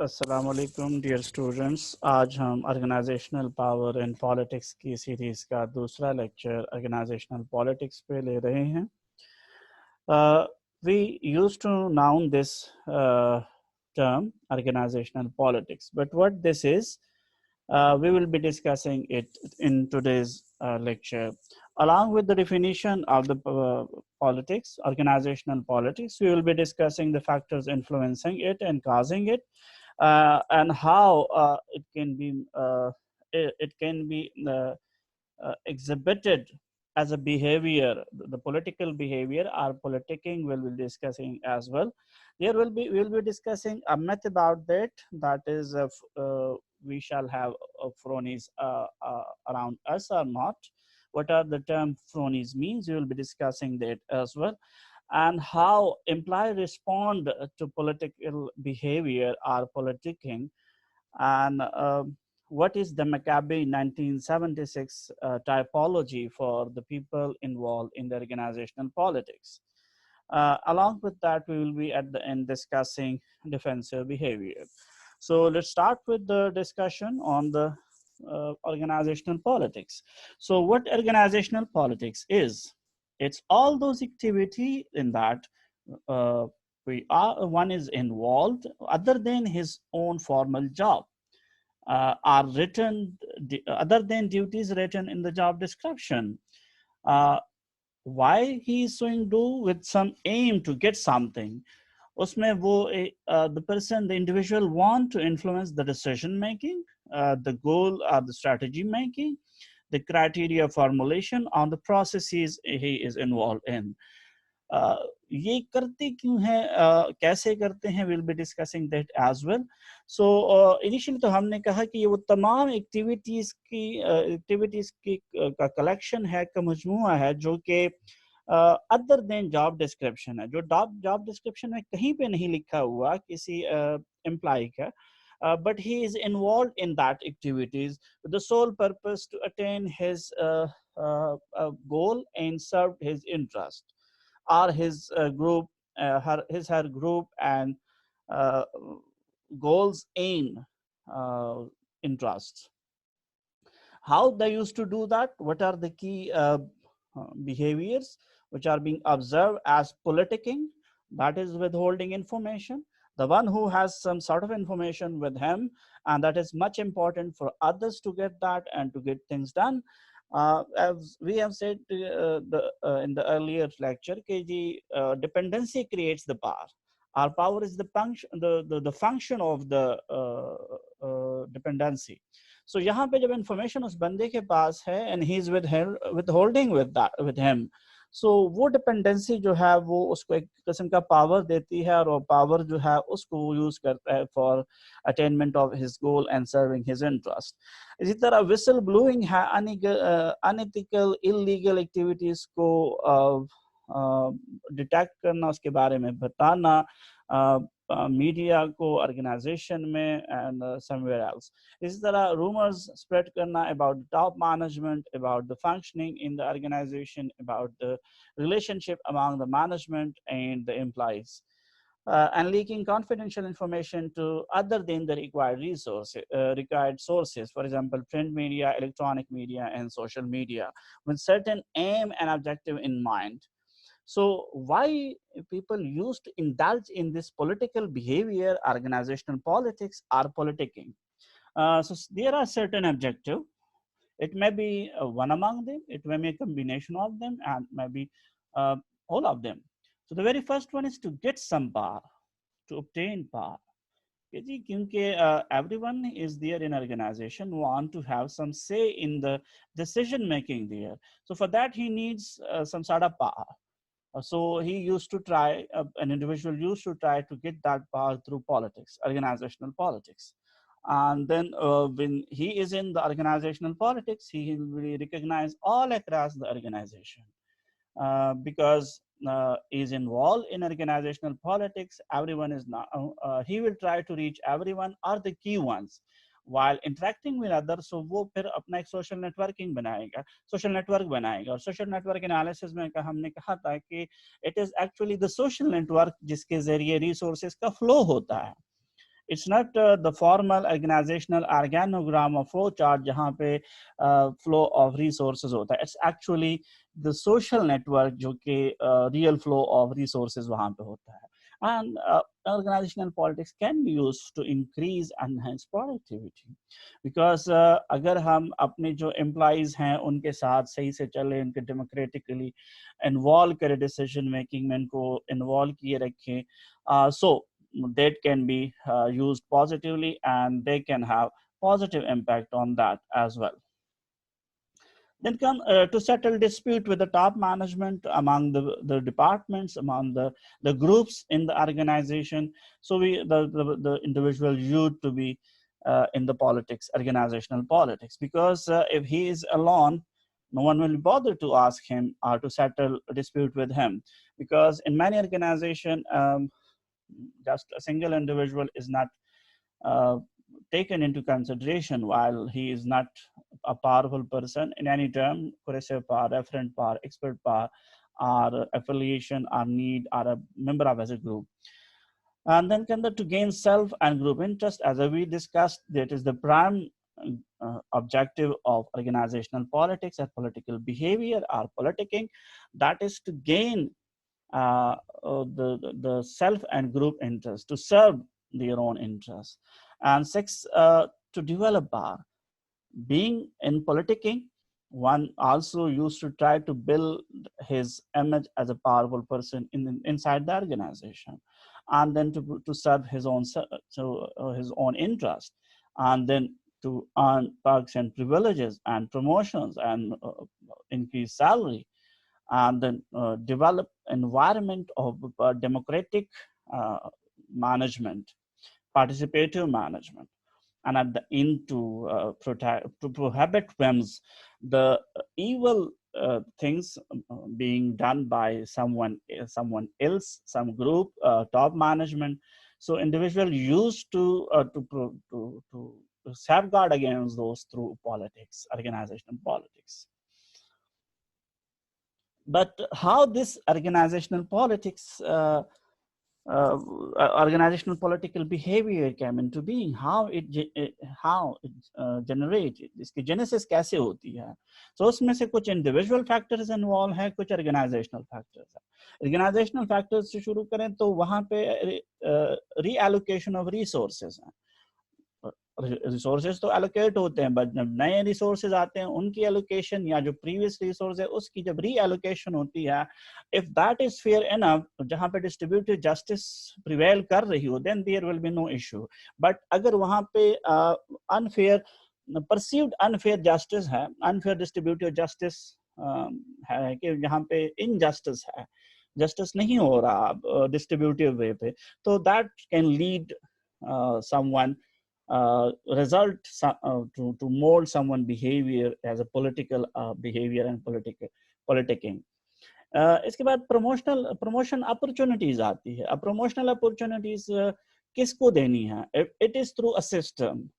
अस्सलाम वालेकुम dear students. आज हम ऑर्गेनाइजेशनल पावर एंड पॉलिटिक्स की सीरीज़ का दूसरा लेक्चर ऑर्गेनाइजेशनल पॉलिटिक्स पे ले रहे हैं। We used to noun this term organizational politics, but what this is, we will be discussing it in today's lecture. Along with the definition of the politics, organizational politics, we will be discussing the factors influencing it and causing it, and how it can be exhibited as a behavior, the political behavior or politicking will be discussing as well. We will be discussing a myth about that, that is we shall have cronies around us or not. What are the term cronies means, we will be discussing that as well, and how employees respond to political behavior or politicking, and what is the Maccoby 1976 typology for the people involved in the organizational politics. Along with that, we will be at the end discussing defensive behavior. So let's start with the discussion on the organizational politics. So what organizational politics is? It's all those activity in that one is involved other than his own formal job, are written other than duties written in the job description. Uh, why he is doing do with some aim to get something. उसमें वो the person, the individual want to influence the decision making, the goal or the strategy making, the criteria formulation on the processes he is involved in. ये करते क्यों हैं, कैसे करते हैं, will be discussing that as well. So initially तो हमने कहा कि ये वो तमाम एक्टिविटीज की का कलेक्शन है, का मजमूआ है, जो कि अदर देन जॉब डिस्क्रिप्शन है, जो जॉब डिस्क्रिप्शन में कहीं पे नहीं लिखा हुआ किसी एम्प्लॉय का, but he is involved in that activities with the sole purpose to attain his goal and serve his interest or his group, her group and uh, goals and interests. How they used to do that? What are the key behaviors which are being observed as politicking? That is withholding information. The one who has some sort of information with him, and that is much important for others to get that and to get things done. As we have said in the earlier lecture, KG dependency creates the power. Our power is the function of the dependency. So यहाँ पे जब information उस बंदे के पास है and he is withholding with him, so वो dependency जो है वो उसको एक किस्म का power देती है, और वो power जो है उसको use करता है for attainment of his goal and serving his interest. इसी तरह whistle blowing है, unethical illegal activities को detect करना, उसके बारे में बताना, मीडिया को, ऑर्गेनाइजेशन में एंड समवेयर एल्स. इसी तरह रूमर्स स्प्रेड करना about top management, about the functioning in the organisation, about the relationship among the management and the employees, and leaking confidential information to other than the required sources, for example print media, electronic media and social media, with certain aim and objective in mind. So why people used to indulge in this political behavior, organizational politics or politicking? So there are certain objectives. It may be one among them, it may be a combination of them, and maybe all of them. So the very first one is to get some power, to obtain power. क्योंकि everyone is there in organization want to have some say in the decision making there. So for that he needs some sort of power. So he used to try, an individual used to try to get that power through politics, organizational politics. And then when he is in the organizational politics, he will be recognized all across the organization, because is involved in organizational politics. Everyone is not, he will try to reach everyone or the key ones while interacting with others. So वो फिर अपना एक social networking बनाएगा, social network बनाएगा. और social network analysis में हमने कहा था कि it is actually the social network जिसके जरिए resources का flow होता है. It's not the formal organizational organogram or flow chart जहाँ पे flow of resources होता है. It's actually the social network जो कि real flow of resources वहाँ पे होता है. And organizational politics can be used to increase and enhance productivity. Because अगर हम अपने जो employees हैं उनके साथ सही से चले, उनके democratically involve करें decision making में, उनको involve किए रखें, so that can be used positively and they can have positive impact on that as well. Then come to settle dispute with the top management among the departments, among the groups in the organization. So the individual used to be in the politics, organizational politics, because if he is alone, no one will bother to ask him or to settle a dispute with him, because in many organizations, just a single individual is not taken into consideration while he is not a powerful person in any term, coercive power, referent power, expert power, or affiliation, or need, or a member of as a group. And then to gain self and group interest, as we discussed, that is the prime objective of organizational politics or political behavior or politicking, that is to gain the self and group interest, to serve their own interests. And six, to develop power. Being in politicking, one also used to try to build his image as a powerful person inside the organization, and then to serve his own his own interest, and then to earn perks and privileges and promotions and increase salary, and then develop environment of democratic management, participative management, and at the end to prohibit whims, the evil things being done by someone else, some group, top management. So individual used to safeguard against those through politics, organizational politics. But how this organizational politics, organizational political behavior came into being, how it generated, इसकी genesis कैसे होती है? So उसमें से कुछ individual factors involved हैं, कुछ organizational factors हैं. Organizational factors से शुरू करें तो वहाँ पे reallocation of resources हैं. रिसोर्सेज तो एलोकेट होते हैं, बट जब नए रिसोर्सेज आते हैं उनकी एलोकेशन या जो प्रीवियस रिसोर्स है उसकी जब री एलोकेशन होती है, if that is fair enough, जहां पे डिस्ट्रीब्यूटिव जस्टिस प्रिवेल कर रही हो, then there will be no issue. But अगर वहां पे अनफेयर, परसीव्ड अनफेयर जस्टिस है, अनफेयर डिस्ट्रीब्यूटिव जस्टिस है कि जहां पे इनजस्टिस है, जस्टिस नहीं हो रहा डिस्ट्रीब्यूटिव वे पे, तो that can lead someone result to mold someone behavior as a political behavior and politicking. इसके बाद promotion opportunities आती है. अब promotional opportunities किसको देनी है? If it is through a system,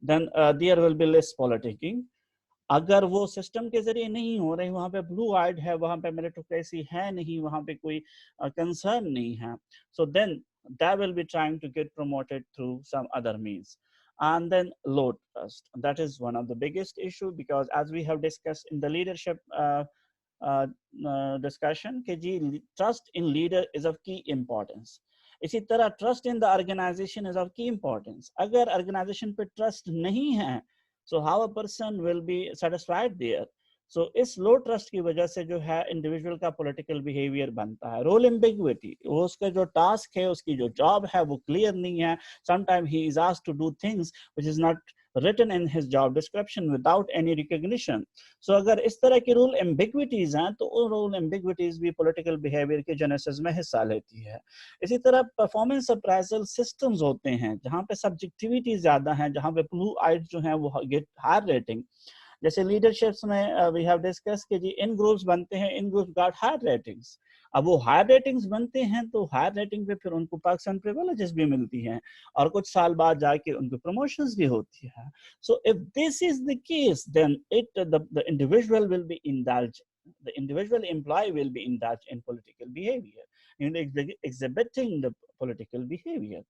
then there will be less politicking. अगर वो सिस्टम के जरिए नहीं हो रही, वहां पे ब्लू आइड है, वहां पे मेरिटोक्रेसी है नहीं, वहां पे कोई कंसर्न नहीं है, so then they will be trying to get promoted through some other means. And then low trust, that is one of the biggest issue, because as we have discussed in the leadership discussion कि जी trust in leader is of key importance. इसी तरह trust in the organization is of key importance. अगर organization पे trust नहीं है, so how a person will be satisfied there? So इस low trust की वजह से जो है individual का political behavior बनता है. Role ambiguity, वो उसका जो task है, उसकी जो job है वो clear नहीं है. Sometimes he is asked to do things which is not written in his job description without any recognition. So अगर इस तरह की role ambiguities हैं, तो वो role ambiguities भी political behavior के genesis में हिस्सा लेती है. इसी तरह performance appraisal systems होते हैं जहाँ पे subjectivity ज़्यादा है, जहाँ पे blue eyes जो हैं वो get higher rating. जैसे लीडरशिप्स में वी हैव डिस्कस कि जी इन ग्रुप्स बनते हैं, इन ग्रुप्स गॉट हायर रेटिंग्स. अब वो हायर रेटिंग्स बनते हैं तो हायर रेटिंग पे फिर उनको पर्क्स एंड प्रिविलेजेस भी मिलती हैं और कुछ साल बाद जाके उनको प्रमोशंस भी होती है. So if this is the case, then the individual will be indulged, the individual employee will be indulged in political behavior. in exhibiting the political behavior.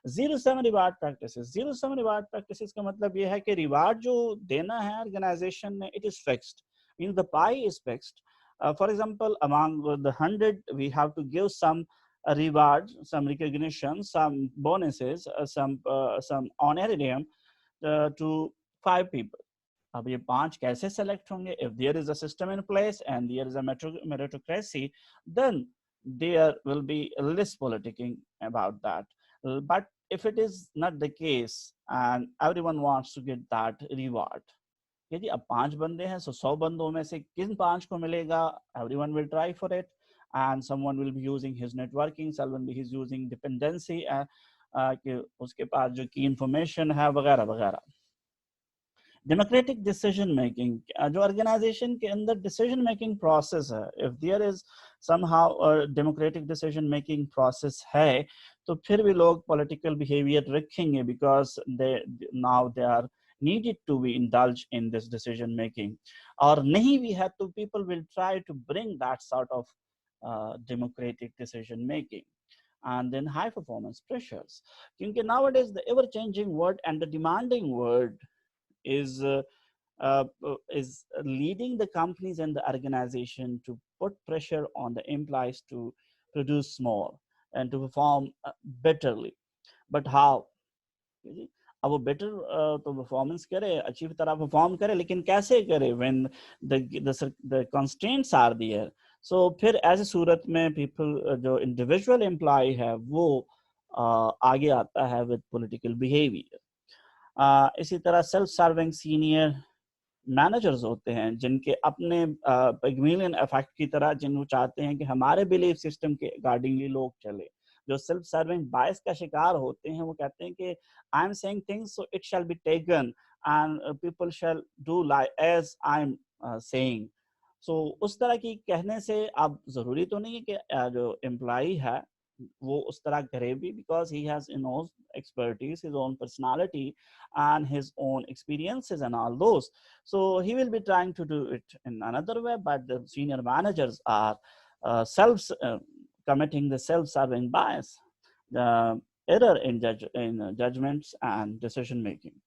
Zero sum reward practices. Zero sum reward practices का मतलब ये है कि reward जो देना है organization ने, it is fixed. Means the pie is fixed. For example, among the 100, we have to give some reward, some recognition, some bonuses, some honorarium to 5 people. अब ये 5 कैसे select होंगे? If there is a system in place and there is a meritocracy, then there will be less politicking about that. But if it is not the case and everyone wants to get that reward, यदि अब 5 बंदे हैं, so 100 बंदों में से किन 5 को मिलेगा? Everyone will try for it, and someone will be using his networking, someone will be using dependency, कि उसके पास जो key information है वगैरह वगैरह. डेमोक्रेटिक डिसीजन मेकिंग, जो ऑर्गेनाइजेशन के अंदर डिसीजन मेकिंग प्रोसेस है, if there is somehow democratic decision making process है, तो फिर भी लोग पॉलिटिकल बिहेवियर रखेंगे, because they now they are needed to be indulged in this decision making. और नहीं भी है तो people will try to bring that sort of democratic decision making. And then high performance pressures, क्योंकि nowadays the ever changing world and the demanding world is leading the companies and the organization to put pressure on the employees to produce more and to perform betterly. But how? अब वो better तो performance करे, अच्छी तरह perform करे, लेकिन कैसे करे when the constraints are there. So फिर ऐसी सूरत में people जो individual employee है वो आगे आता है with political behavior. इसी तरह सेल्फ सर्विंग सीनियर मैनेजर्स होते हैं जिनके अपने पिग्मेलियन इफेक्ट की तरह, जिनको चाहते हैं कि हमारे बिलीफ सिस्टम के अकॉर्डिंगली लोग चले, जो सेल्फ सर्विंग बायस का शिकार होते हैं, वो कहते हैं कि I am saying things so it shall be taken and people shall do like as I am saying. So उस तरह की कहने से अब जरूरी तो नहीं है कि जो एम्प्लॉई है वो उस तरह करे भी, because he has his own expertise, his own personality and his own experiences and all those. So he will be trying to do it in another way, but the senior managers are committing the self-serving bias, the error in judgments and decision making.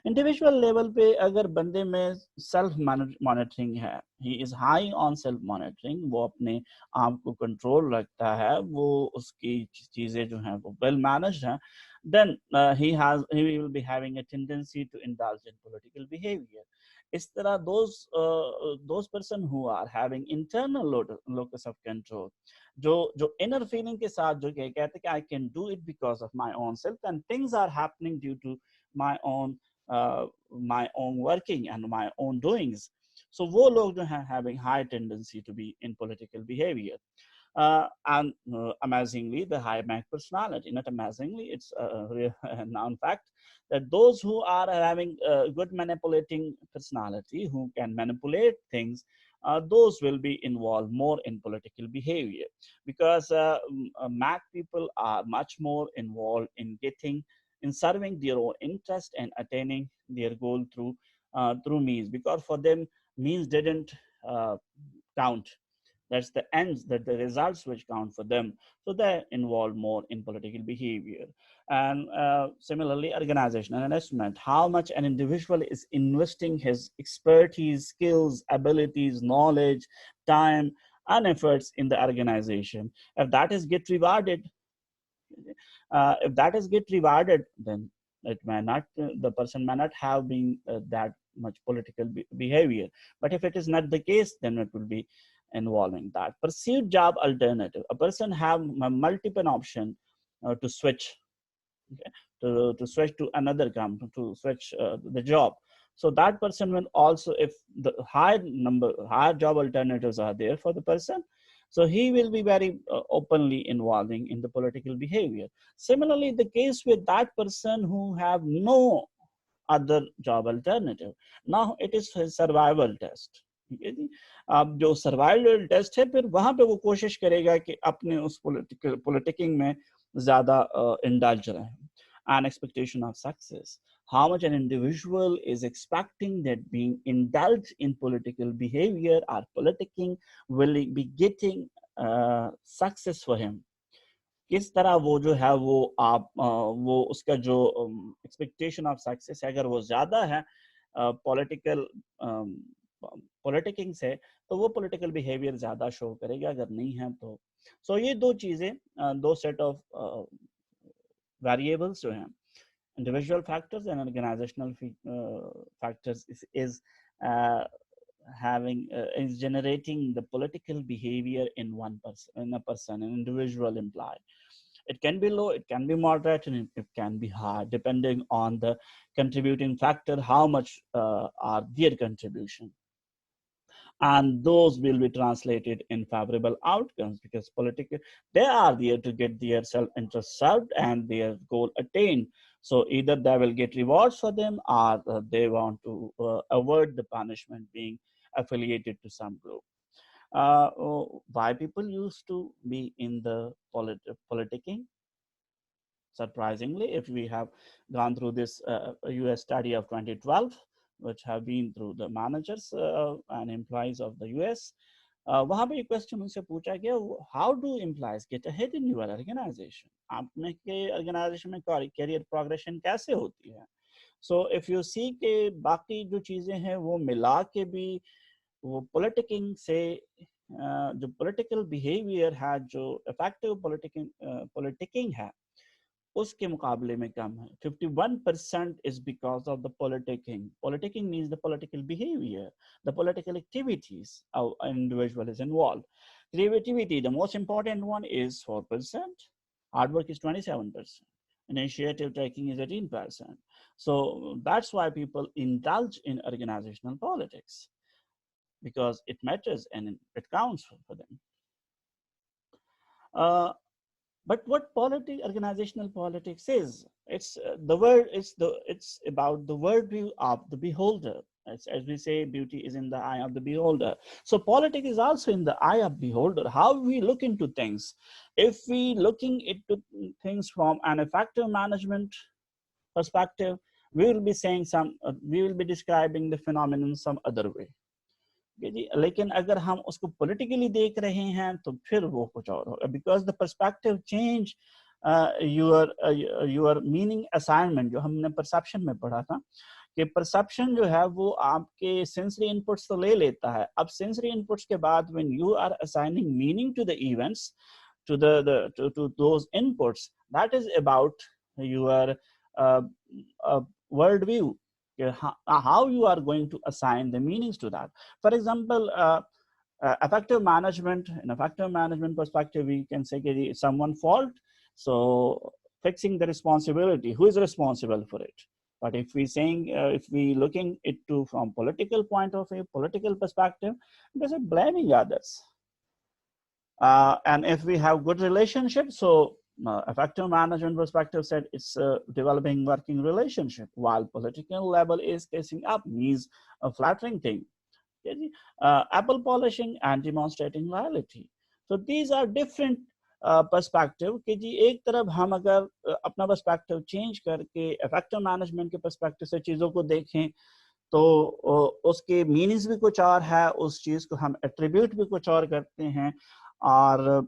Individual level पे अगर बंदे में self monitoring है, he is high on self monitoring, वो अपने आप को control रखता है, वो उसकी चीजें जो हैं वो वेल मैनेज्ड हैं, then he will be having a tendency to indulge in political behavior. इस तरह those person who are having internal locus of control, जो inner feeling के साथ जो कहते हैं कि I can do it because of my own self and things are happening due to my own working and my own doings. So वो लोग जो हैं having high tendency to be in political behavior. And amazingly, the high Mac personality, not amazingly, it's a known fact that those who are having good manipulating personality, who can manipulate things, those will be involved more in political behavior, because Mac people are much more involved in serving their own interest and attaining their goal through means, because for them means didn't count. That's the ends, that the results which count for them. So they're involved more in political behavior. And similarly, organizational investment, how much an individual is investing his expertise, skills, abilities, knowledge, time, and efforts in the organization. If that is get rewarded, then it may not, the person may not have been that much political behavior. But if it is not the case, then it will be involving that. Perceived job alternative, a person have multiple option to switch, okay? to switch to another company, to switch the job. So that person will also, if the higher job alternatives are there for the person, so he will be very openly involving in the political behavior. Similarly, the case with that person who have no other job alternative, now it is a survival test. अब जो survival test है, फिर वहां पे वो कोशिश करेगा कि अपने उस पॉलिटिकिंग में ज्यादा इंडल्ज रहे. An expectation of success, how much an individual is expecting that being indulged in political behavior or politicking will be getting success for him. किस तरह वो जो है वो आप वो उसका जो एक्सपेक्टेशन ऑफ सक्सेस है, अगर वो ज़्यादा है पॉलिटिकल पॉलिटिकिंग से, तो वो पॉलिटिकल बिहेवियर ज़्यादा शो करेगा, अगर नहीं है तो। सो ये दो चीज़ें, दो सेट ऑफ वेरिएबल्स जो हैं, individual factors and organizational factors is uh, is generating the political behavior in a person, an individual employee. It can be low, it can be moderate, and it can be high, depending on the contributing factor, how much are their contribution. And those will be translated in favorable outcomes, because political, they are there to get their self-interest served and their goal attained. So either they will get rewards for them, or they want to avoid the punishment being affiliated to some group. Why people used to be in the politicking? Surprisingly, if we have gone through this US study of 2012, which have been through the managers and employees of the US, वहाँ पे एक question उनसे पूछा गया, how do employees get ahead in your organisation, आपने के organisation में career progression कैसे होती है? सो इफ यू सी के बाकी जो चीजें हैं वो मिला के भी वो पॉलिटिकिंग से जो पॉलिटिकल बिहेवियर है, जो इफेक्टिव पॉलिटिकिंग है, उसके मुकाबले में कम है। 51% is because of the politicking. Politicking means the political behavior, the political activities an individual is involved. Creativity, the most important one, is 4%. Hard work is 27%. Initiative taking is 18%. So that's why people indulge in organizational politics, because it matters and it counts for them. But what organizational politics is, it's it's about the worldview of the beholder. As we say, beauty is in the eye of the beholder. So politics is also in the eye of beholder. How we look into things. If we looking into things from an effective management perspective, we will be saying we will be describing the phenomenon some other way. लेकिन अगर हम उसको politically देख रहे हैं तो फिर वो कुछ और होगा, because the perspective change your meaning assignment, जो हमने परसेप्शन में पढ़ा था कि परसेप्शन जो है वो आपके सेंसरी इनपुट्स तो ले लेता है। अब सेंसरी इनपुट्स के बाद when you are assigning meaning to the events, to those inputs, that is about your world view, how you are going to assign the meanings to that. For example, effective management, in effective management perspective, we can say it's someone fault, so fixing the responsibility, who is responsible for it. But if we saying, if we looking it to from political point of view, political perspective, there's a blaming others. And if we have good relationships, so effective management perspective said it's developing working relationship, while political level is casing up, means a flattering thing. Apple polishing and demonstrating loyalty. So these are different perspective कि जी एक तरफ हम अगर अपना perspective change करके effective management के perspective से चीज़ों को देखें तो उसके meanings भी कुछ और है, उस चीज़ को हम attribute भी कुछ और करते हैं, और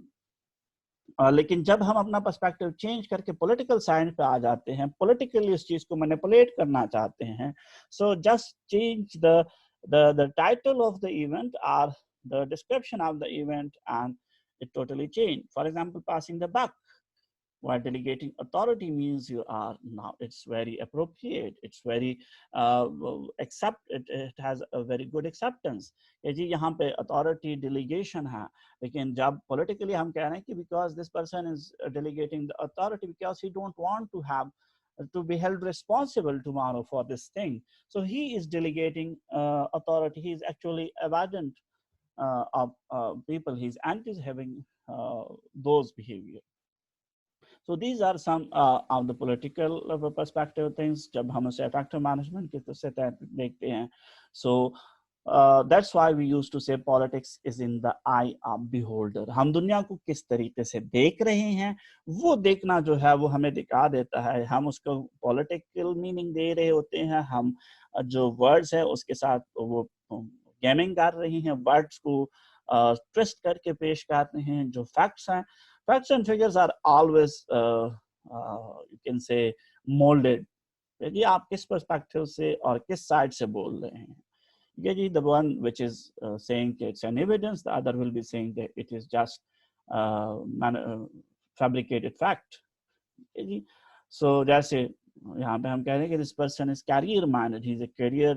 लेकिन जब हम अपना पर्सपेक्टिव चेंज करके पॉलिटिकल साइड पे आ जाते हैं, पॉलिटिकली उस चीज को मैनिपुलेट करना चाहते हैं, so just change the title of the event और the description of the event and it totally changed. For example, passing the buck, while delegating authority means you are now, it's very appropriate, it's very it has a very good acceptance कि जी यहाँ पे authority delegation है, लेकिन जब politically हम कह रहे हैं कि because this person is delegating the authority because he don't want to have to be held responsible tomorrow for this thing, so he is delegating authority, he is actually avoidant of people, he's anti having those behavior. So these are some of the political perspective things जब हम उसे effective management के तो से देखते हैं. So that's why we used to say politics is in the eye of beholder. हम दुनिया को किस तरीके से देख रहे हैं वो देखना जो है वो हमें दिखा देता है. हम उसको political meaning दे रहे होते हैं, हम जो words है उसके साथ वो गेमिंग कर रहे हैं, वर्ड्स को ट्विस्ट करके पेश कर रहे हैं, जो फैक्ट्स हैं Facts and figures are always you can say molded. जी आप किस perspective से और किस side से बोल रहे हैं. The one which is saying it's an evidence, the other will be saying that it is just fabricated fact. So जैसे यहाँ पे हम कह रहे हैं कि this person is career minded, he is a career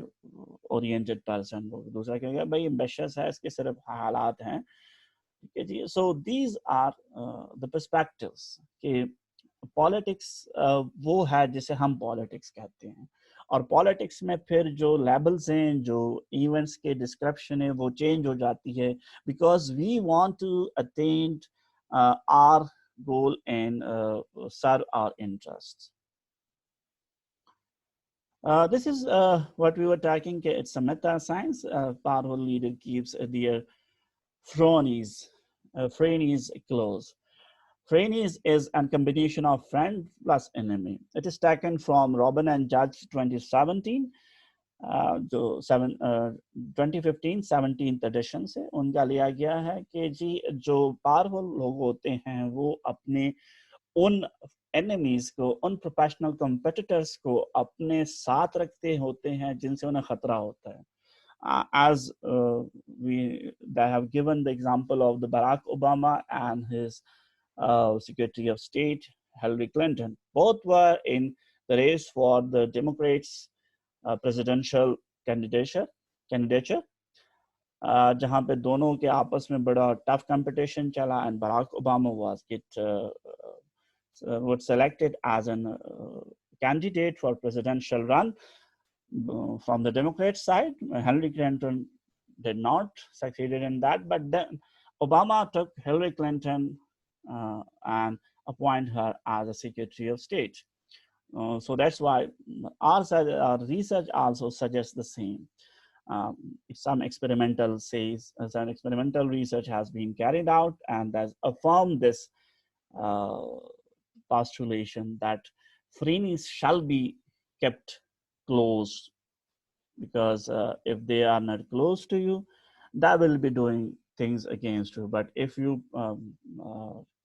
oriented person. दूसरा कहेगा भाई ambitious है, इसके सिर्फ हालात हैं. So these are the perspectives कि पॉलिटिक्स वो है जिसे हम पॉलिटिक्स कहते हैं. और पॉलिटिक्स में फिर जो लेबल्स हैं, जो इवेंट्स के डिस्क्रिप्शन है, वो चेंज हो जाती है because we want to attain our goal and serve our interest. This is what we were talking. It's a meta science. Powerful leader keeps their frenemies close. Frenemies is a combination of friend plus enemy. It is taken from Robin and Judge 2017, जो 2015 17th edition से उनका लिया गया है कि जी जो powerful लोग होते हैं वो अपने उन एनिमीज को, उन प्रोफेशनल कॉम्पिटिटर्स को अपने साथ रखते होते हैं जिनसे उन्हें खतरा होता है. As they have given the example of the Barack Obama and his Secretary of State Hillary Clinton. Both were in the race for the Democrats' presidential candidature, जहाँ पे दोनों के आपस में बड़ा tough competition चला, and Barack Obama was selected as a candidate for presidential run from the Democrat side. Hillary Clinton did not succeeded in that, but then Obama took Hillary Clinton and appoint her as a Secretary of State. So that's why our research also suggests the same. Some experimental research has been carried out and has affirmed this postulation that frenemies shall be kept close, because if they are not close to you, they will be doing things against you. But if you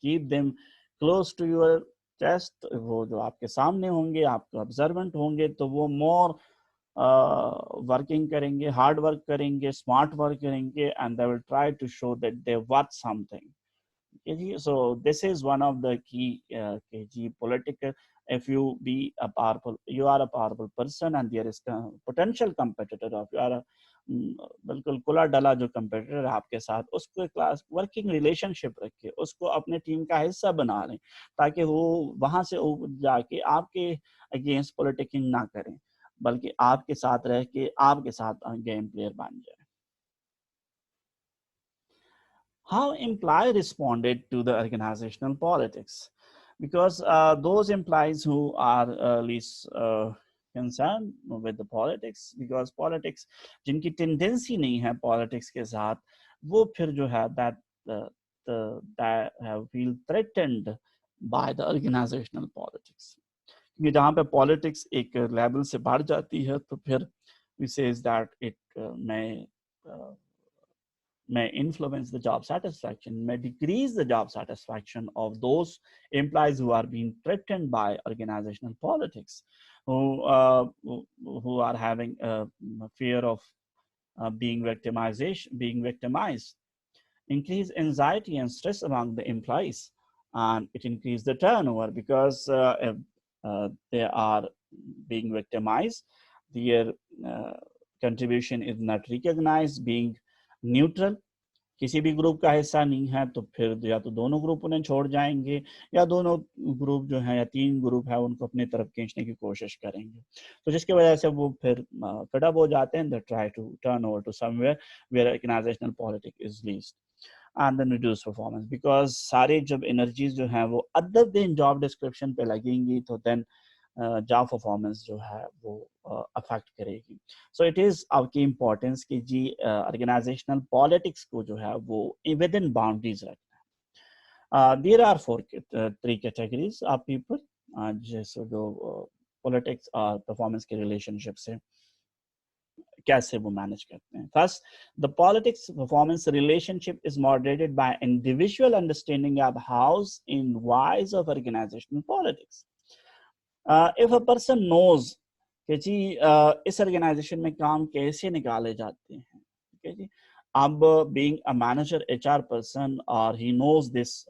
keep them close to your chest, वो जो आपके सामने होंगे, आपके observant होंगे, तो वो more working करेंगे, hard work करेंगे, smart work करेंगे, and they will try to show that they worth something. So this is one of the key political. If you are a powerful person and there is a potential competitor of you are बिल्कुल खुला डला जो competitor है आपके साथ, उसको class working relationship रखिए, उसको अपने टीम का हिस्सा बना लें ताकि वो वहां से जाके आपके against politicking ना करें, बल्कि आपके साथ रह के आपके साथ गेम प्लेयर बन जाए. How employee responded to the organizational politics, because those employees who are least concerned with the politics, because politics जिनकी tendency नहीं है politics के साथ, वो फिर जो है that feel threatened by the organizational politics. क्योंकि जहाँ पे politics एक level से बढ़ जाती है तो फिर we says that it may influence the job satisfaction, may decrease the job satisfaction of those employees who are being threatened by organizational politics, who are having a fear of being victimized, increase anxiety and stress among the employees, and it increases the turnover because if they are being victimized, their contribution is not recognized, being neutral, किसी भी group का हिस्सा नहीं है तो फिर या तो दोनों ग्रुप उन्हें छोड़ जाएंगे या दोनों ग्रुप जो है या तीन ग्रुप है उनको अपनी तरफ खींचने की कोशिश करेंगे, तो जिसकी वजह से वो फिर फेड अप हो जाते हैं, they try to turn over to somewhere where organisational politics is least and then reduce performance, because सारे जब एनर्जीज जो है वो अदर देन जॉब डिस्क्रिप्शन पे लगेंगी तो देन जॉब परफॉर्मेंस जो है वो अफेक्ट करेगी. सो इट इज ऑफ की इम्पोर्टेंस कि जी ऑर्गेनाइजेशनल पॉलिटिक्स को जो है वो विद इन बाउंड्रीज रखना है. There are three categories of people जैसे जो पॉलिटिक्स और परफॉर्मेंस के रिलेशनशिप से कैसे वो मैनेज करते हैं. First, the politics performance relationship is moderated by individual understanding of house in wise of organisational politics. If a person knows कि जी इस ऑर्गेनाइजेशन में काम कैसे निकाले जाते हैं, ठीक है जी. अब being a manager HR person और he knows this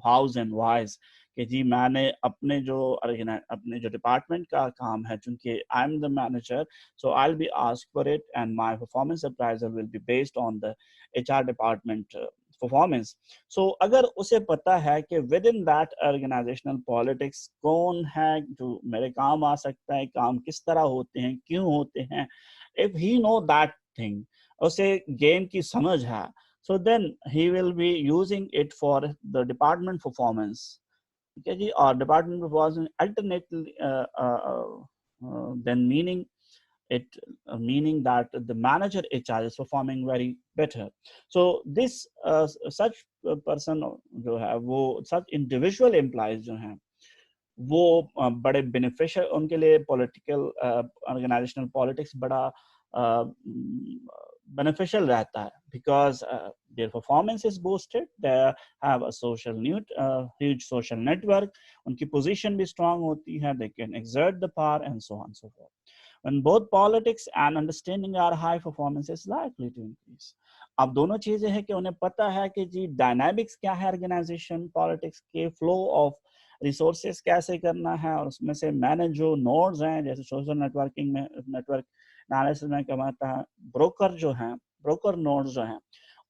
hows and whys कि जी मैंने अपने जो डिपार्टमेंट का काम है, चूंकि I am the manager, so I will be ask for it and my performance appraisal will be based on the HR department performance. So अगर उसे पता है कि within that organisational politics कौन है जो मेरे काम आ सकता है, काम किस तरह होते हैं, क्यों होते हैं, if he know that thing, उसे गेम की समझ है, so then he will be using it for the department performance. ठीक है जी. और department performance alternately then meaning that the manager HR is performing very better. So this such person जो है वो such individual employees जो हैं वो बड़े बेनिफिशियल उनके लिए पॉलिटिकल ऑर्गेनाइजेशनल पॉलिटिक्स बड़ा beneficial रहता है because their performance is boosted, they have a huge social network, उनकी position भी strong होती है, they can exert the power and so on and so forth. When both politics and understanding are high, performance is likely to increase. अब दोनों चीजें हैं कि उन्हें पता है कि जी डायनामिक्स क्या है ऑर्गेनाइजेशन पॉलिटिक्स के, फ्लो ऑफ रिसोर्सेज कैसे करना है, और उसमें से मैंने जो नोड्स हैं जैसे सोशल नेटवर्किंग में नेटवर्क एनालिसिस में कमाता है, ब्रोकर नोड्स जो हैं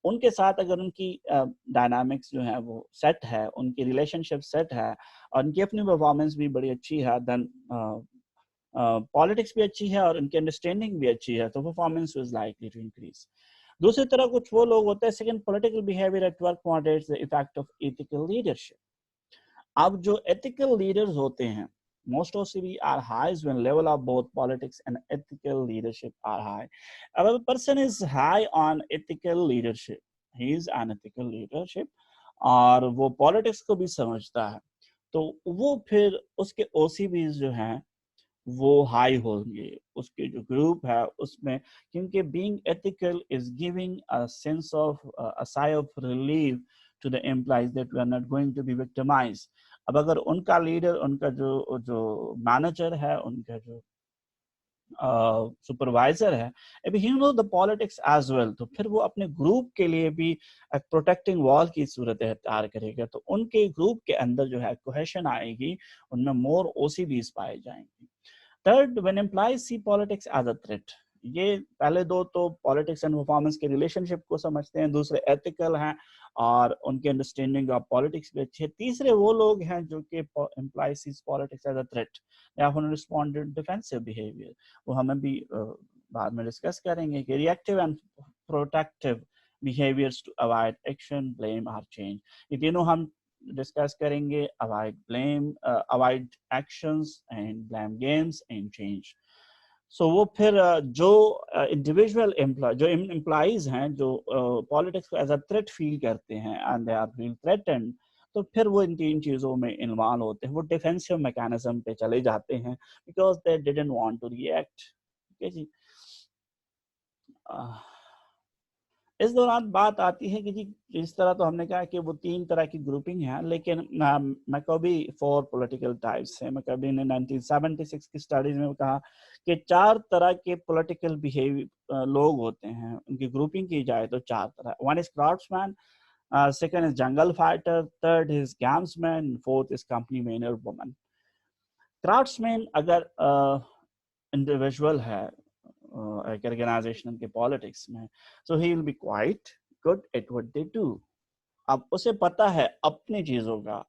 उनके साथ अगर उनकी डायनामिक्स जो है वो सेट है, उनकी रिलेशनशिप सेट है और उनकी अपनी परफॉर्मेंस भी बड़ी अच्छी है, देन पॉलिटिक्स भी अच्छी है और उनकी अंडरस्टैंडिंग भी अच्छी है, तो performance is likely to increase. दूसरी तरह कुछ वो लोग होते हैं, second, political behaviour at work moderates the effect of ethical leadership. अब जो ethical leaders होते हैं, most OCB are high when level of both politics and ethical leadership are high. अब a person is high on ethical leadership, he is an ethical leadership और वो politics को भी समझता है, तो वो फिर उसके OCBs जो हैं वो हाई होंगे, उसके जो ग्रुप है उसमें, क्योंकि being ethical is giving a sense of a sigh of relief to the implies that we are not going to be victimized. अब अगर उनका लीडर, उनका जो मैनेजर है, उनका जो सुपरवाइजर है, अभी he know the politics as well, तो फिर वो अपने ग्रुप के लिए भी एक प्रोटेक्टिंग वॉल की सूरत तैयार करेगा, तो उनके ग्रुप के अंदर जो है कोहेशन आएगी, उनमें मोर ओसीबीज पाए जाएंगे. Third, when employees see politics as a threat. ये पहले दो तो पॉलिटिक्स एंड परफॉर्मेंस के रिलेशनशिप को समझते हैं, दूसरे एथिकल हैं और उनके अंडरस्टैंडिंग ऑफ पॉलिटिक्स भी अच्छी है. तीसरे वो लोग हैं जो कि employees see politics as a threat या फिर रिस्पॉन्डेड डिफेंसिव बिहेवियर. वो हमें भी बाद में डिस्कस करेंगे कि reactive and protective behaviours to avoid action, blame और चेंज. ये तीनों हम डिस्कस करेंगे. Avoid actions and blame games and change. So वो फिर जो इंडिविजुअल जो एम्प्लॉइज हैं जो पॉलिटिक्स को एज अ थ्रेट फील करते हैं and they are feel threatened, तो फिर वो इन तीन चीज़ों में इन्वॉल्व होते हैं, वो डिफेंसिव मैकेनिज्म पे चले जाते हैं because they didn't want to react. ठीक है जी. इस दौरान बात आती है कि जी इस तरह तो हमने कहा कि वो तीन तरह की ग्रुपिंग है, लेकिन मैकॉबी 4 पॉलिटिकल टाइप्स है. मैकॉबी ने 1976 की स्टडीज में कहा कि 4 तरह के पॉलिटिकल बिहेवियर लोग होते हैं, उनकी ग्रुपिंग की जाए तो 4 तरह. One is craftsman, second is jungle fighter, third is gamesman, fourth is company man और वुमन. क्राफ्ट्समैन अगर इंडिविजुअल है एक ऑर्गेनाइजेशन के पॉलिटिक्स में, so he will be quite good at what they do. अब उसे पता है अपनी चीजों का,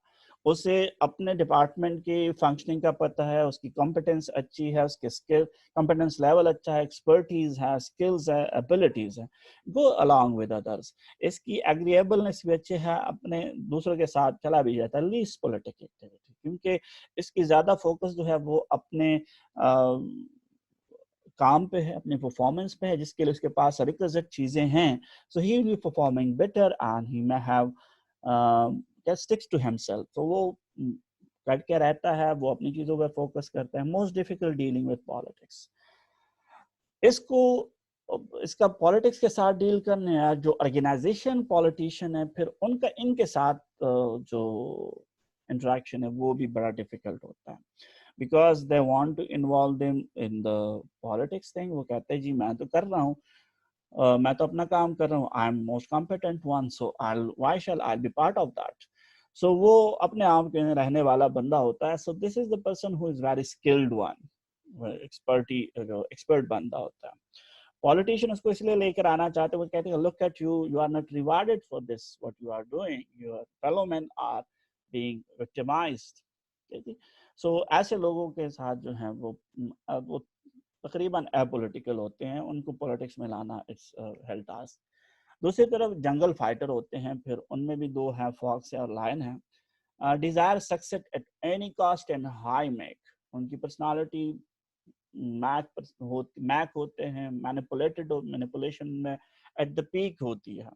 उसे अपने डिपार्टमेंट की फंक्शनिंग का पता है, उसकी कॉम्पिटेंस अच्छी है, उसके स्किल कॉम्पिटेंस लेवल अच्छा है, एक्सपर्टीज है, स्किल्स है, एबिलिटीज है, गो अलॉन्ग विद अदर्स. इसकी एग्रीएबलनेस भी अच्छी है, अपने दूसरों के साथ चला भी जाता है. लीस्ट पॉलिटिकल एक्टिविटी, क्योंकि इसकी ज्यादा फोकस जो है वो अपने काम पे है, अपने परफॉर्मेंस पे है, जिसके लिए उसके पास रिक्विजिट चीजें हैं. So he will be performing better and he may have sticks to himself. तो वो कट के रहता है, वो अपनी चीजों पे फोकस करता है. Most difficult dealing with politics. इसको इसका पॉलिटिक्स के साथ डील करने या जो ऑर्गेनाइजेशन पॉलिटिशियन है फिर उनका इनके साथ जो इंटरेक्शन है वो भी बड़ा डिफिकल्ट होता है, because they want to involve them in the politics thing. वो कहते हैं जी मैं तो कर रहा हूँ, मैं तो अपना काम कर रहा हूँ, I am most competent one, so I why shall I be part of that. So वो अपने आप के रहने वाला बंदा होता है। So this is the person who is very skilled one, expert बंदा होता है। पॉलिटिशियन उसको इसलिए लेकर आना चाहते हैं, वो कहते हैं look at you, you are not rewarded for this what you are doing, your fellow man are being victimised. So ऐसे लोगों के साथ जो है वो तकरीबन अपोलिटिकल होते हैं, उनको पॉलिटिक्स में लाना इट्स हेल्ड टास्क। दूसरी तरफ जंगल फाइटर होते हैं, फिर उनमें भी दो हैं, फॉक्स और लायन है। Desire success at any cost and high Mach, उनकी पर्सनालिटी मैक होते हैं, मैनिपुलेशन में एट द पीक होती है।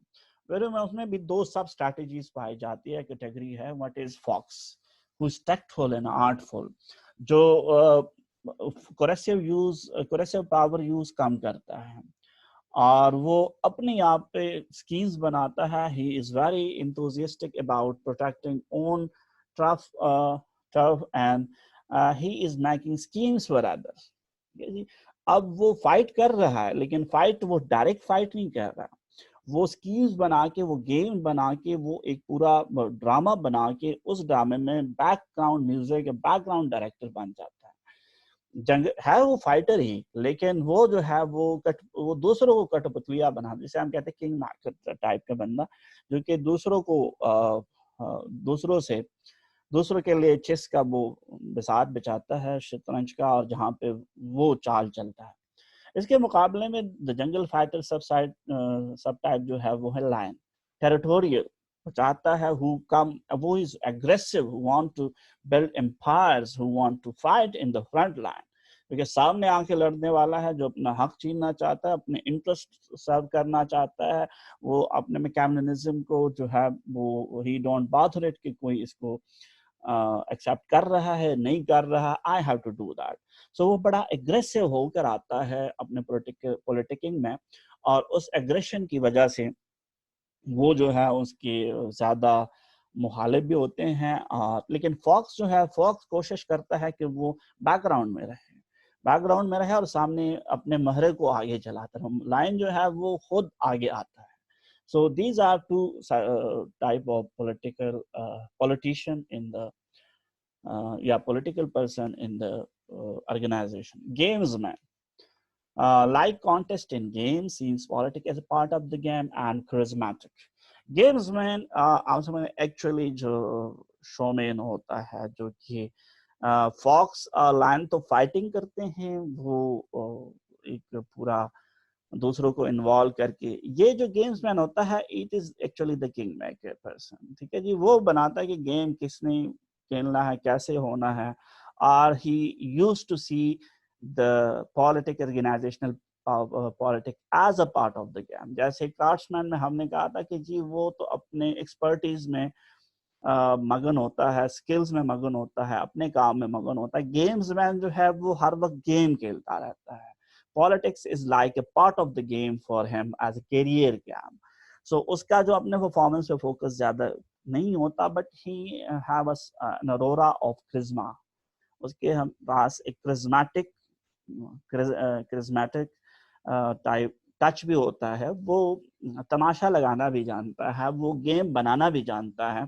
फिर उसमें भी दो सब स्ट्रैटेजीज पाई जाती है, कैटेगरी है what is fox who is tactful and artful, जो कोरेसिव पावर यूज कम करता है और वो अपने आप पे स्कीम्स बनाता है। He is very enthusiastic about protecting own turf and he is making schemes for others. अब वो फाइट कर रहा है, लेकिन फाइट वो डायरेक्ट फाइट नहीं कर रहा, वो स्कीम्स बना के, वो गेम बना के, वो एक पूरा ड्रामा बना के उस ड्रामे में बैकग्राउंड म्यूजिक, बैकग्राउंड डायरेक्टर बन जाता है। जंग है वो फाइटर ही, लेकिन वो जो है वो दूसरों को कठपुतलिया बना, जैसे हम कहते हैं किंग मैकर टाइप का बंदा, जो कि दूसरों को दूसरों के लिए चेस का वो बिसात बिछाता है, शतरंज का, और जहाँ पे वो चाल चलता है। इसके मुकाबले में the jungle fighter subtype जो है वो है लायन, टेरिटोरियल, चाहता है वो is aggressive, who want to build empires, who want to fight in the front line, क्योंकि सामने आके लड़ने वाला है, जो अपना हक छीनना चाहता है, अपने इंटरेस्ट सर्व करना चाहता है। वो अपने में कम्युनलिज्म को जो है वो ही डोंट बॉदर इट कि कोई इसको एक्सेप्ट कर रहा है नहीं कर रहा, I have to do that. So वो बड़ा एग्रेसिव होकर आता है अपने पॉलिटिकिंग में, और उस एग्रेशन की वजह से वो जो है उसके ज्यादा मुखालिफ भी होते हैं। लेकिन फॉक्स कोशिश करता है कि वो बैकग्राउंड में रहे और सामने अपने महरे को आगे चलाता रहे। लाइन जो है वो खुद आगे आता है। So these are two type of politician in the political person in the organization. Gamesman, like contest in games, sees politics as a part of the game and charismatic. Gamesman actually जो showman होता है, जो कि fox lion तो fighting करते हैं, वो एक पूरा दूसरों को इन्वॉल्व करके। ये जो गेम्समैन होता है, it is actually the king maker person, ठीक है जी। वो बनाता है कि गेम किसने खेलना है, कैसे होना है, और he used to see the politic organisational politic as a part of the game. जैसे क्राफ्ट्समैन में हमने कहा था कि जी वो तो अपने एक्सपर्टीज में मगन होता है, स्किल्स में मगन होता है, अपने काम में मगन होता है। गेम्समैन जो है वो हर वक्त गेम खेलता रहता है। Politics is like a part of the game for him as a career game. So उसका जो अपने परफॉर्मेंस पे फोकस ज्यादा नहीं होता, but he have an aurora of charisma. उसके हम पास एक charismatic टाइप टच भी होता है। वो तमाशा लगाना भी जानता है, वो गेम बनाना भी जानता है।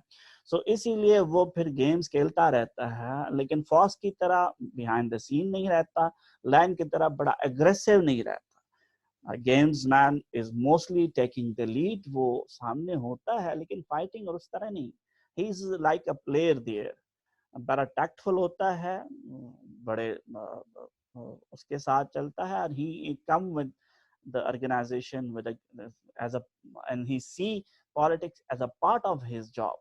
सो इसीलिए वो फिर गेम्स खेलता रहता है, लेकिन फॉक्स की तरह बिहाइंड द सीन नहीं रहता, लाइन की तरह बड़ा एग्रेसिव नहीं रहता। Games man is mostly taking the lead, वो सामने होता है लेकिन फाइटिंग और उस तरह नहीं। He is like a player there, बड़ा टैक्टफुल होता है, बड़े उसके साथ चलता है, और he come with the organization as a and he see politics as a part of his job.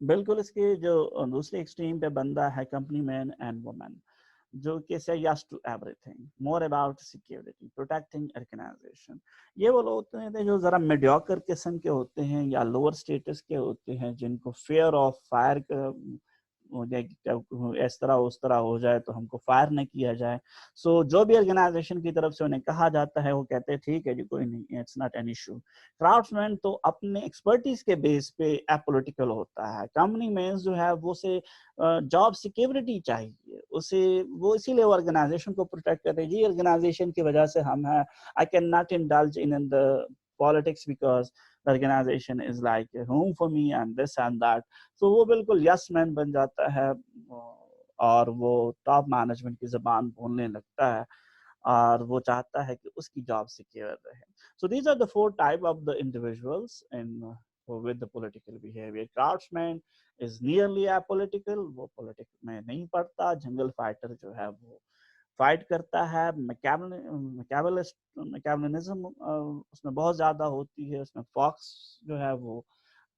बिल्कुल इसके जो दूसरे एक्सट्रीम पे बंदा है कंपनी मैन एंड वुमेन, जो कि say yes to everything, more about security, protecting organisation. ये वो लोग होते हैं जो जरा मीडियोकर किस्म के होते हैं या लोअर स्टेटस के होते हैं, जिनको फियर ऑफ फायर इस तरह उस तरह हो जाए तो हमको फायर न किया जाए। सो जो भी ऑर्गेनाइजेशन की तरफ से उन्हें कहा जाता है वो कहते हैं ठीक है जी, कोई नहीं, it's not an issue. Craftsman तो अपने एक्सपर्टीज के बेस पे एपॉलिटिकल होता है। कंपनी में जो है वो से जॉब सिक्योरिटी चाहिए उसे, वो इसीलिए ऑर्गेनाइजेशन को प्रोटेक्ट करते हैं जी, ऑर्गेनाइजेशन की वजह से हम हैं, I can not indulge in the politics because the organization is like a home for me and this and that। so वो बिल्कुल यस मैन बन जाता है और वो टॉप मैनेजमेंट की जबान बोलने लगता है और वो चाहता है कि उसकी जॉब सिक्योर रहे। so these are the four type of the individuals in with the political behavior। craftsman is nearly apolitical, वो पॉलिटिक्स में नहीं पड़ता। जंगल फाइटर जो है वो फाइट करता है। मैकेबलिज्म उसमें बहुत ज्यादा होती है। उसमें फॉक्स जो है वो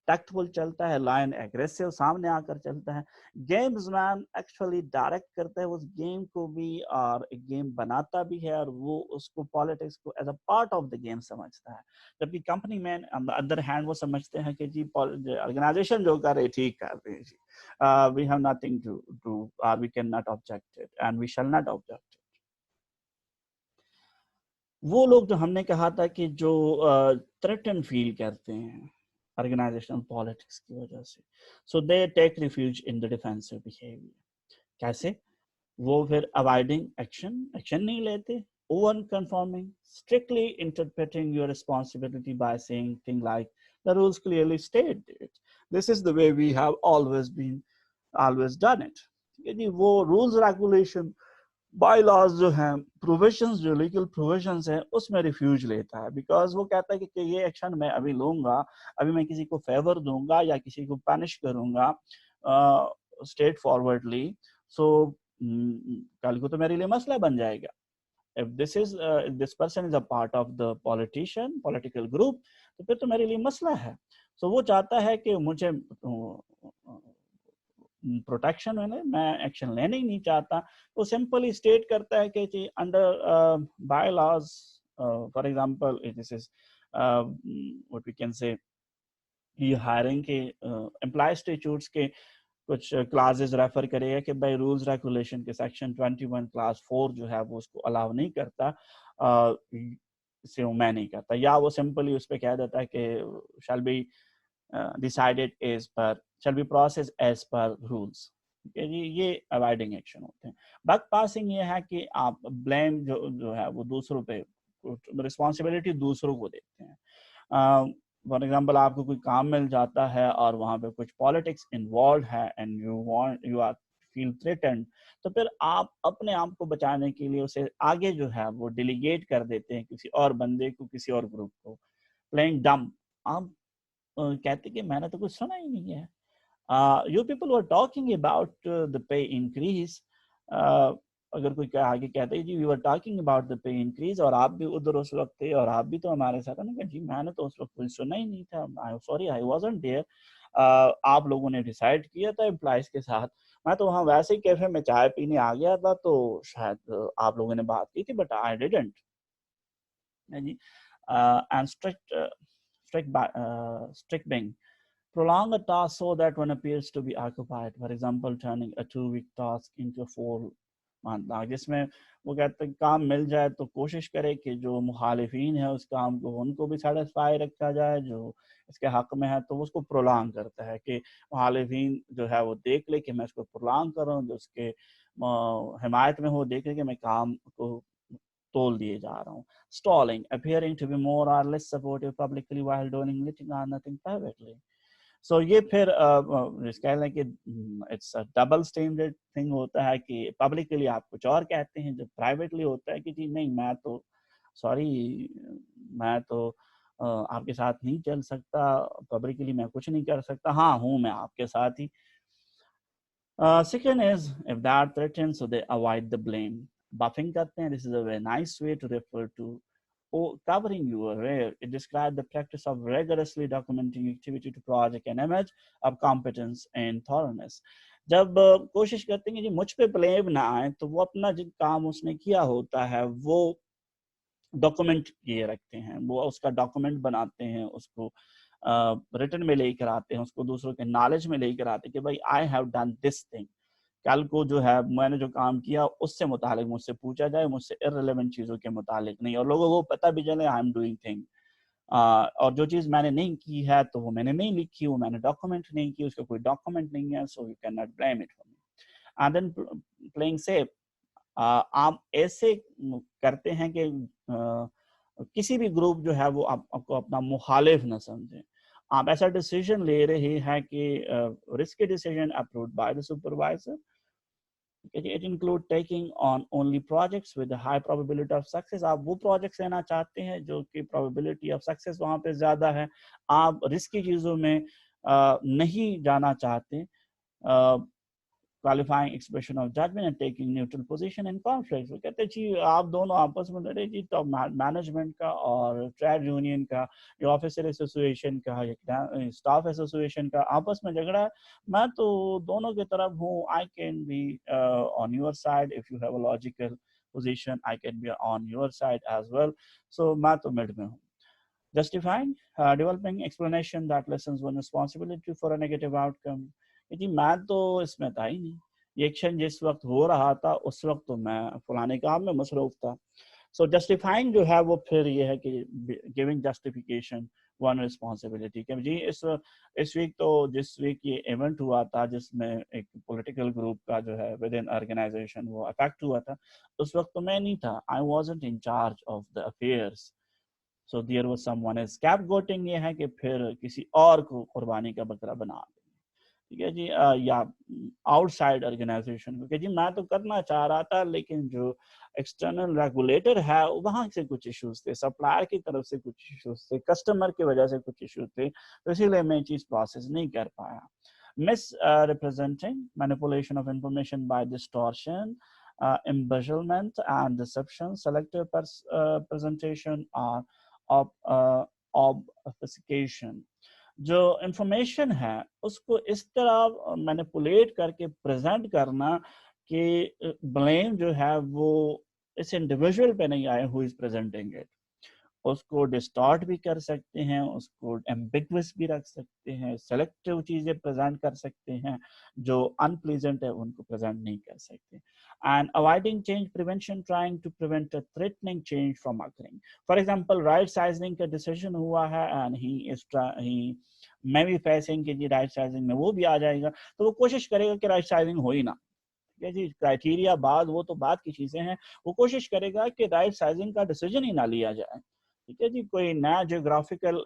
टैक्टफुल चलता है, लायन एग्रेसिव सामने आकर चलता है। गेम्समैन एक्चुअली डायरेक्ट करता है उस गेम को भी और एक गेम बनाता भी है और वो उसको पॉलिटिक्स को as a part of the game समझता है। जबकि company man on the other hand वो समझते हैं कि जी ऑर्गेनाइजेशन जो कर रही ठीक कर रही है जी, we have nothing to do और we can not object it and we shall not object. वो लोग जो हमने कहा था कि जो थ्रेटन फील करते हैं ऑर्गेनाइजेशनल पॉलिटिक्स की वजह से, so they take refuge in the defensive behaviour. कैसे? वो फिर अवॉइडिंग एक्शन नहीं लेते, over conforming, strictly interpreting your responsibility by saying thing like the rules clearly state it, this is the way we have always done it. ठीक है जी, वो rules regulation by laws जो हैं, प्रोविजंस जो legal provisions हैं उसमें refuse लेता है। बिकॉज वो कहता है कि ये एक्शन मैं अभी लूंगा, अभी मैं किसी को फेवर दूंगा या किसी को पनिश करूंगा स्ट्रेट फॉरवर्डली, सो कल को तो मेरे लिए मसला बन जाएगा। if this person is a part of the political group, तो फिर तो मेरे लिए मसला है। so वो चाहता है कि मुझे प्रोटेक्शन मिले, मैं एक्शन लेने ही नहीं चाहता। तो सिंपली स्टेट करता है कि under bylaws, for example this is what we can say, ये हायरिंग के एम्प्लॉय स्टैट्यूट्स के कुछ क्लासेस रेफर करेगा कि भाई रूल्स रेगुलेशन के सेक्शन 21 क्लास 4 जो है वो उसको अलाउ नहीं करता, इसे मैं नहीं करता। या वो सिंपली उस पर कह देता है कि shall be decided as per, shall be processed as per rules। ये अवॉइडिंग एक्शन होते हैं। बक पासिंग ये है कि आप ब्लेम जो है वो दूसरों पे, रिस्पॉन्सिबिलिटी दूसरों को देते हैं। फॉर एग्जाम्पल आपको कोई काम मिल जाता है और वहाँ पे कुछ पॉलिटिक्स इन्वॉल्व है and you are feel threatened, तो फिर आप अपने आप को बचाने के लिए उसे आगे जो है वो डेलीगेट कर देते हैं किसी और बंदे को, किसी और ग्रुप को। प्लेइंग डम, आप कहते कि मैंने तो कुछ सुना ही नहीं है। You people were talking about the pay increase, अगर कोई आगे कहते हैं जी we were talking about the pay increase और आप भी उधर उस वक्त थे और आप भी तो हमारे साथ है ना, जी मैंने तो उस वक्त कुछ सुना ही नहीं था, I sorry I wasn't there. आप लोगों ने डिसाइड किया था एम्प्लॉइज के साथ, मैं तो वहाँ वैसे ही कैफे में चाय पीने आ गया था, तो शायद आप लोगों ने बात की थी बट आई डिडंट जी। And strict being, prolong a task so that one appears to be occupied, for example turning a 2-week task into a 4-month task, जिसमें वो कहते हैं काम मिल जाए तो कोशिश करे कि जो मुखालिफिन है उस काम को उनको भी सेटिस्फाई रखा जाए, जो इसके हक में है तो उसको प्रोलॉन्ग करता है कि मुखालिफिन जो है वो देख ले कि मैं इसको प्रोलॉन्ग कर रहा हूँ, जो उसके हिमायत में हो देख ले कि मैं काम को तोल दिए जा रहा हूँ। Stalling, appearing to be more or less supportive publicly while doing little or nothing privately। So ये फिर कह लें कि it's a double standard thing होता है कि पब्लिकली आप कुछ और कहते हैं, जब प्राइवेटली होता है कि जी नहीं मैं तो सॉरी, मैं तो आपके साथ नहीं चल सकता, पब्लिकली मैं कुछ नहीं कर सकता, हाँ हूँ मैं आपके साथ ही। Second is if they are threatened, so they avoid the blame। Buffing करते हैं, this is a very nice way to refer to covering your rear। It describes the practice of rigorously documenting activity to project an image of competence and thoroughness। जब कोशिश करते हैं कि जी मुझ पे blame ना आए, तो वो अपना जो काम उसने किया होता है वो डॉक्यूमेंट किए रखते हैं, वो उसका डॉक्यूमेंट बनाते हैं, उसको रिटन में लेकर आते हैं, उसको दूसरों के नॉलेज में लेकर आते हैं कि भाई I have done this thing, कल को जो है मैंने जो काम किया उससे मुतालिक मुझसे पूछा जाए, मुझसे इररिलेवेंट चीज़ों के मुतालिक नहीं, और लोगों को पता भी चले आई एम डूइंग थिंग। और जो चीज़ मैंने नहीं की है तो वो मैंने नहीं लिखी, वो मैंने डॉक्यूमेंट नहीं की, उसका कोई डॉक्यूमेंट नहीं है, so you can not blame it for me. And than playing safe, आप ऐसे करते हैं कि किसी भी ग्रुप जो है वो आपको अपना मुखालिफ न समझे। आप ऐसा डिसीजन ले रहे हैं कि risky decision approved by the supervisor, it include taking on only projects with a high probability of success। आप वो प्रोजेक्ट्स लेना चाहते हैं जो कि probability of success वहाँ पे ज़्यादा है, आप रिस्की चीज़ों में नहीं जाना चाहते। Qualifying expression of judgement and taking neutral position in conflict. वो कहते हैं जी आप दोनों आपस में लड़े जी, टॉप मैनेजमेंट का और ट्रेड यूनियन का, या ऑफिसर एसोसिएशन का, या स्टाफ एसोसिएशन का आपस में झगड़ा है, मैं तो दोनों की तरफ हूँ। I can be on your side if you have a logical position, I can be on your side as well, so मैं तो मिड में हूँ। Justifying, developing explanation that lessons one responsibility for a negative outcome। जी मैं तो इसमें था ही नहीं, ये एक्शन जिस वक्त हो रहा था उस वक्त तो मैं फलाने काम में मसरूफ था। सो जस्टिफाइंग जो है वो फिर ये है कि गिविंग जस्टिफिकेशन वन रिस्पॉन्सिबिलिटी, कि जी इस वीक तो जिस वीक ये इवेंट हुआ था जिसमें एक पॉलिटिकल ग्रुप का जो है विद इन ऑर्गेनाइजेशन वो अफेक्ट हुआ था, उस वक्त तो मैं नहीं था, I wasn't in charge of the affairs, so there was someone else. Scapegoating ये है कि फिर किसी और को कुर्बानी का बकरा बना दें, ठीक है जी, या आउटसाइड ऑर्गेनाइजेशन को कि जी मैं तो करना चाह रहा था लेकिन जो एक्सटर्नल रेगुलेटर है वहां से कुछ इश्यूज थे, सप्लायर की तरफ से कुछ इश्यूज थे, कस्टमर की वजह से कुछ इश्यूज थे, तो इसीलिए मैं चीज प्रोसेस नहीं कर पाया। Miss representing, manipulation of information bye distortion, embezzlement and deception, selective presentation or obfuscation। जो इंफॉर्मेशन है उसको इस तरह मैनिपुलेट करके प्रेजेंट करना कि ब्लेम जो है वो इस इंडिविजुअल पे नहीं आए हु इज प्रेजेंटिंग इट, उसको डिस्टॉर्ट भी कर सकते हैं, उसको एम्बिगुअस भी रख सकते हैं, सेलेक्टिव चीजें प्रेजेंट कर सकते हैं, जो अनप्लीजेंट है उनको प्रेजेंट नहीं कर सकते। And avoiding change prevention, trying to prevent a threatening change from occurring. For example right sizing का डिसीजन हुआ है एंड ही मैं भी फैसिंग कि जी राइट साइजिंग में वो भी आ जाएगा, तो वो कोशिश करेगा कि राइट साइजिंग हो ही ना, ठीक है जी, क्राइटेरिया बाद वो तो बाद की चीजें हैं, वो कोशिश करेगा कि राइट साइजिंग का डिसीजन ही ना लिया जाए, ठीक है जी। कोई नया जियोग्राफिकल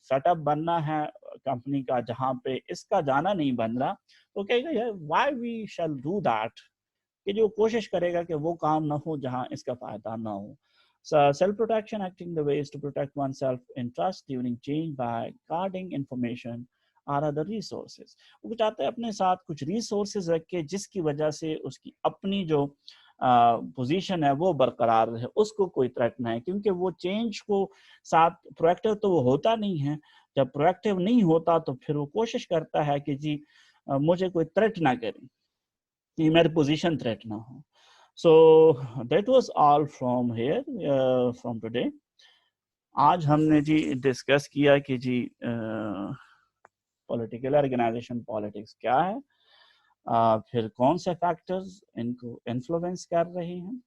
सेटअप बनना है कंपनी का जहां पे इसका जाना नहीं बन रहा, तो कहेगा यार why we shall do that, कि जो कोशिश करेगा कि वो काम ना हो जहां इसका फायदा ना हो। Self protection, acting the ways to protect oneself in trust during change by guarding information or other resources। वो चाहते हैं अपने साथ कुछ रिसोर्सेज रखे जिसकी वजह से उसकी अपनी जो पोजीशन है वो बरकरार रहे, उसको कोई थ्रेट ना है, क्योंकि वो चेंज को साथ प्रोएक्टिव तो वो होता नहीं है। जब प्रोएक्टिव नहीं होता तो फिर वो कोशिश करता है कि जी मुझे कोई थ्रेट ना करे, कि मेरी पोजीशन थ्रेट ना हो। So that was all from here, from today। आज हमने जी डिस्कस किया कि जी पॉलिटिकल ऑर्गेनाइजेशन पॉलिटिक्स क्या है, फिर कौन से फैक्टर्स इनको इन्फ्लुएंस कर रहे हैं,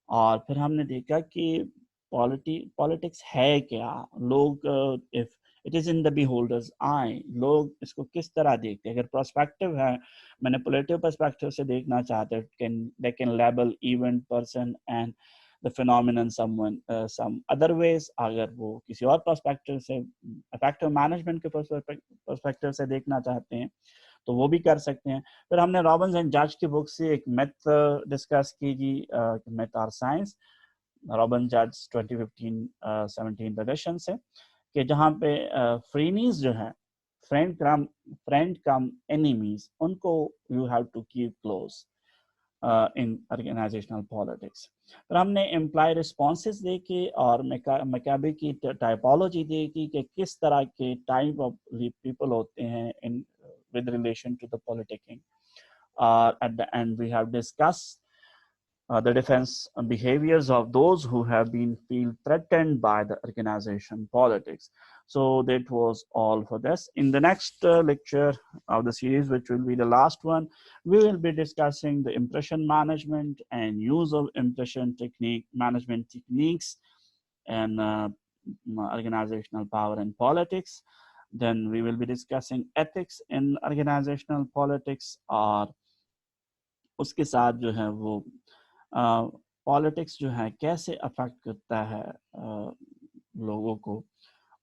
और फिर हमने देखा कि पॉलिटिक्स है क्या, लोग if it is in the beholder's eye, लोग इसको किस तरह देखते हैं। अगर पर्सपेक्टिव है, मैनिपुलेटिव पर्सपेक्टिव से देखना चाहते हैं, can they can label event person and the phenomenon someone some other ways. अगर वो किसी और पर्सपेक्टिव से, इफेक्टिव मैनेजमेंट के पर्सपेक्टिव से देखना चाहते हैं तो वो भी कर सकते हैं। फिर हमने रॉबिन्स एंड जज की बुक से एक मिथ डिस्कस की जी, मिथ और साइंस, रॉबिन जज 2015-17 एडिशन से, कि जहाँ पे फ्रीनीज जो है, फ्रेंड कम एनिमीज, उनको you have to keep close in organisational politics. फिर हमने इम्प्लाई रिस्पॉन्सेज देखे और मैकाबी की टाइपोलॉजी देखी कि किस तरह के टाइप ऑफ पीपल होते हैं इन with relation to the politicking। At the end we have discussed the defense behaviors of those who have been feel threatened by the organization politics. So that was all for this. In the next lecture of the series, which will be the last one, we will be discussing the impression management and use of impression management techniques and organizational power and politics. Then we will be discussing ethics in organizational politics, और उसके साथ जो है वो politics जो है कैसे affect करता है लोगों को,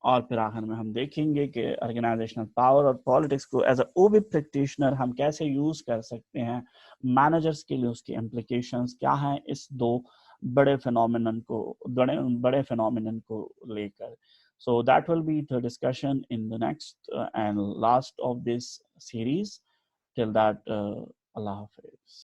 और फिर आखिर में हम देखेंगे कि ऑर्गेनाइजेशनल पावर और पॉलिटिक्स को एज अ ओबी प्रैक्टिशनर हम कैसे यूज कर सकते हैं मैनेजर्स के लिए, उसकी इम्प्लीकेशंस क्या हैं इस दो बड़े फिनोमिनन को लेकर. So that will be the discussion in the next and last of this series. Till that, Allah Hafiz.